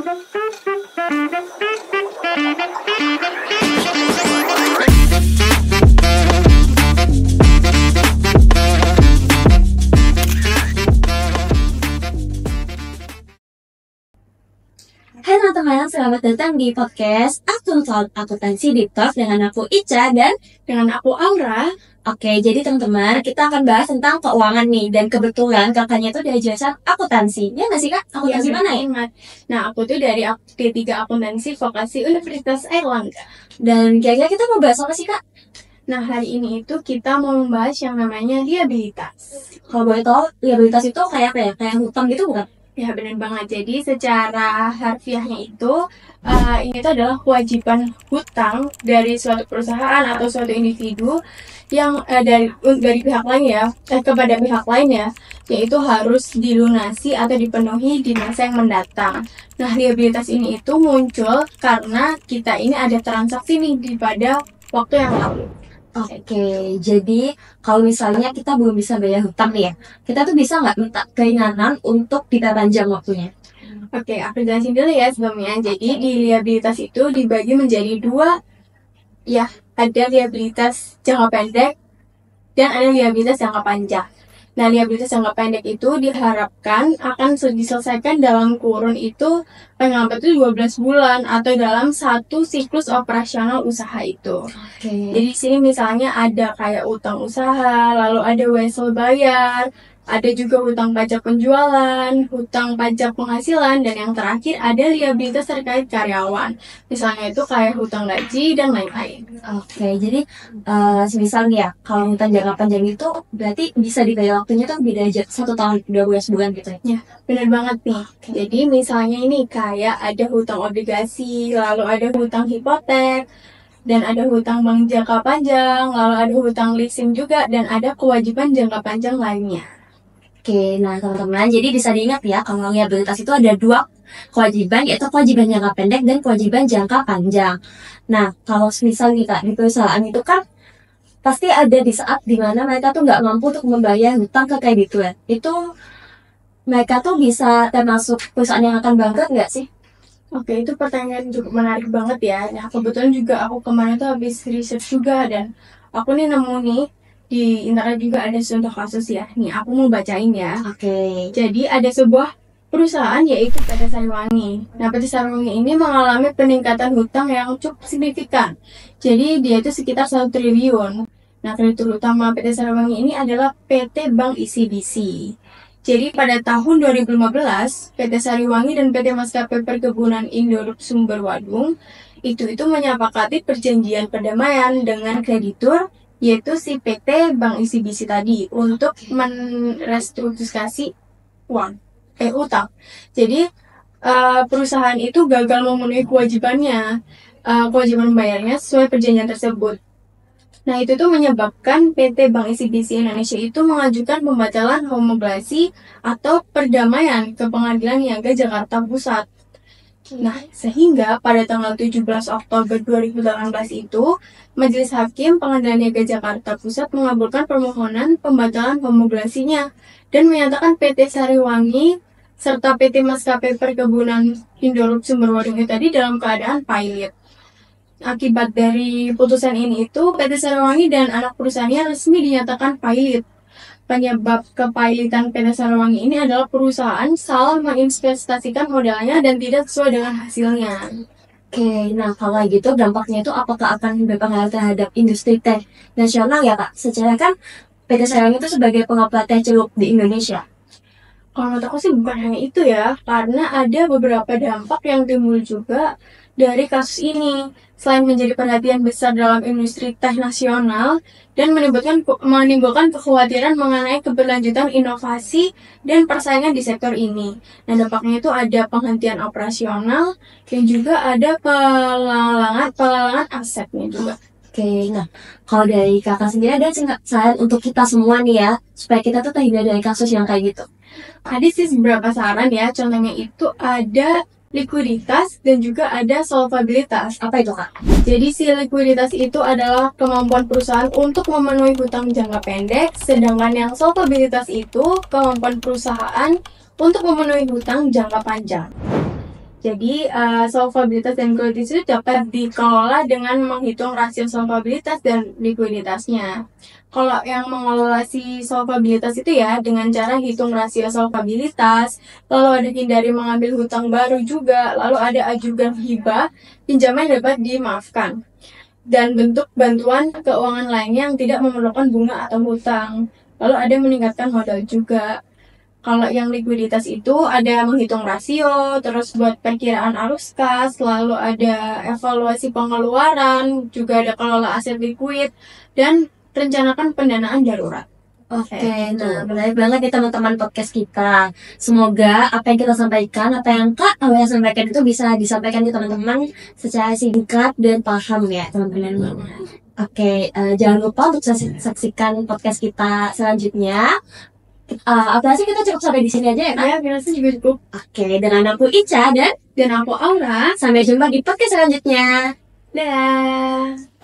Hai teman-teman, selamat datang di podcast Akuntansi Deep Talk dengan aku Ica dan dengan aku Aura. Oke, jadi teman-teman, kita akan bahas tentang keuangan nih. Dan kebetulan kakaknya tuh dari jurusan akuntansi. Ya nggak sih kak? Akuntansi mana ya? Nah, aku tuh dari D3 Akuntansi Vokasi Universitas Airlangga. Dan kira-kira kita mau bahas apa sih kak? Nah, hari ini itu kita mau membahas yang namanya liabilitas. Kalau boleh tahu, liabilitas itu kayak apa ya? Kayak hutang gitu bukan? Ya, benar banget. Jadi secara harfiahnya itu ini tuh adalah kewajiban hutang dari suatu perusahaan atau suatu individu yang dari pihak lain ya, kepada pihak lain ya, yaitu harus dilunasi atau dipenuhi di masa yang mendatang. Nah, liabilitas ini itu muncul karena kita ini ada transaksi nih pada waktu yang lalu. Oke, jadi kalau misalnya kita belum bisa bayar hutang nih ya, kita tuh bisa nggak minta keringanan untuk diperpanjang waktunya? Oke, aku jelasin dulu ya sebelumnya. Jadi di liabilitas itu dibagi menjadi dua, ya, ada liabilitas jangka pendek dan ada liabilitas jangka panjang. Nah, liabilitas jangka pendek itu diharapkan akan diselesaikan dalam kurun itu paling lambat itu 12 bulan atau dalam satu siklus operasional usaha itu. Oke. Jadi di sini misalnya ada kayak utang usaha, lalu ada wesel bayar, ada juga hutang pajak penjualan, hutang pajak penghasilan, dan yang terakhir ada liabilitas terkait karyawan. Misalnya itu kayak hutang gaji dan lain-lain. Oke, jadi semisal nih ya, kalau hutang jangka panjang itu berarti bisa dibayar waktunya tuh beda aja 1 tahun 12 bulan gitu ya? Ya, benar banget nih. Jadi misalnya ini kayak ada hutang obligasi, lalu ada hutang hipotek, dan ada hutang bank jangka panjang, lalu ada hutang leasing juga, dan ada kewajiban jangka panjang lainnya. Oke, nah teman-teman, jadi bisa diingat ya, kalau liabilitas itu ada 2 kewajiban, yaitu kewajiban jangka pendek dan kewajiban jangka panjang. Nah, kalau misal nih kak, di perusahaan itu kan pasti ada di saat dimana mereka tuh nggak mampu untuk membayar hutang ke kreditur. Itu mereka tuh bisa termasuk perusahaan yang akan bangkrut nggak sih? Oke, itu pertanyaan cukup menarik banget ya. Nah, kebetulan juga aku kemarin tuh habis research juga, dan aku nih nemu nih di internet juga ada contoh kasus ya. Nih, aku mau bacain ya. Oke. Jadi ada sebuah perusahaan yaitu PT Sariwangi. Nah, PT Sariwangi ini mengalami peningkatan hutang yang cukup signifikan. Jadi dia itu sekitar 1 triliun. Nah, kreditur utama PT Sariwangi ini adalah PT Bank ICBC. Jadi pada tahun 2015, PT Sariwangi dan PT Maskapai Perkebunan Indorub Sumber Wadung itu menyepakati perjanjian perdamaian dengan kreditur, yaitu si PT Bank ICBC tadi, untuk merestrukturisasi utang. Jadi perusahaan itu gagal memenuhi kewajiban membayarnya sesuai perjanjian tersebut. Nah, itu tuh menyebabkan PT Bank ICBC Indonesia itu mengajukan pembatalan homologasi atau perdamaian ke Pengadilan Niaga Jakarta Pusat. Nah, sehingga pada tanggal 17 Oktober 2018 itu, Majelis Hakim Pengadilan Niaga Jakarta Pusat mengabulkan permohonan pembatalan homologasinya dan menyatakan PT Sariwangi serta PT Maskapai Perkebunan Indorub Sumber Wadung tadi dalam keadaan pilot. Akibat dari putusan ini itu, PT Sariwangi dan anak perusahaannya resmi dinyatakan pilot. Penyebab kepailitan PT Sariwangi ini adalah perusahaan salah menginvestasikan modalnya dan tidak sesuai dengan hasilnya. Oke, nah kalau gitu dampaknya itu apakah akan berpengaruh terhadap industri teh nasional ya kak? Secara kan PT Sariwangi itu sebagai pengoplo teh celup di Indonesia. Kalau menurut aku sih bukan hanya itu ya, karena ada beberapa dampak yang timbul juga dari kasus ini. Selain menjadi perhatian besar dalam industri teh nasional dan menimbulkan kekhawatiran mengenai keberlanjutan inovasi dan persaingan di sektor ini. Nah, dampaknya itu ada penghentian operasional dan juga ada pelelangan asetnya juga. Oke, nah kalau dari kakak sendiri ada nggak saran untuk kita semua nih ya, supaya kita tuh terhindar dari kasus yang kayak gitu? Ada sih beberapa saran ya, contohnya itu ada likuiditas dan juga ada solvabilitas. Apa itu kak? Jadi si likuiditas itu adalah kemampuan perusahaan untuk memenuhi hutang jangka pendek, sedangkan yang solvabilitas itu kemampuan perusahaan untuk memenuhi hutang jangka panjang. Jadi, solvabilitas dan likuiditas itu dapat dikelola dengan menghitung rasio solvabilitas dan likuiditasnya. Kalau yang mengelola si solvabilitas itu ya dengan cara hitung rasio solvabilitas, lalu ada hindari mengambil hutang baru juga, lalu ada ajukan hibah, pinjaman dapat dimaafkan. Dan bentuk bantuan keuangan lainnya yang tidak memerlukan bunga atau hutang. Lalu ada meningkatkan modal juga. Kalau yang likuiditas itu ada menghitung rasio, terus buat perkiraan arus kas, lalu ada evaluasi pengeluaran, juga ada kelola aset likuid, dan rencanakan pendanaan darurat. Oke, nah menarik banget nih teman-teman podcast kita. Semoga apa yang kita sampaikan, apa yang Kak Awea sampaikan itu bisa disampaikan ke teman-teman secara singkat dan paham ya teman-teman. Oke, jangan lupa untuk saksikan podcast kita selanjutnya. Aku rasa kita cukup sampai di sini aja ya Kak? Ya, aku rasa juga cukup. Oke, dengan aku Ica dan Dan aku Aura. sampai jumpa di podcast selanjutnya. Dah.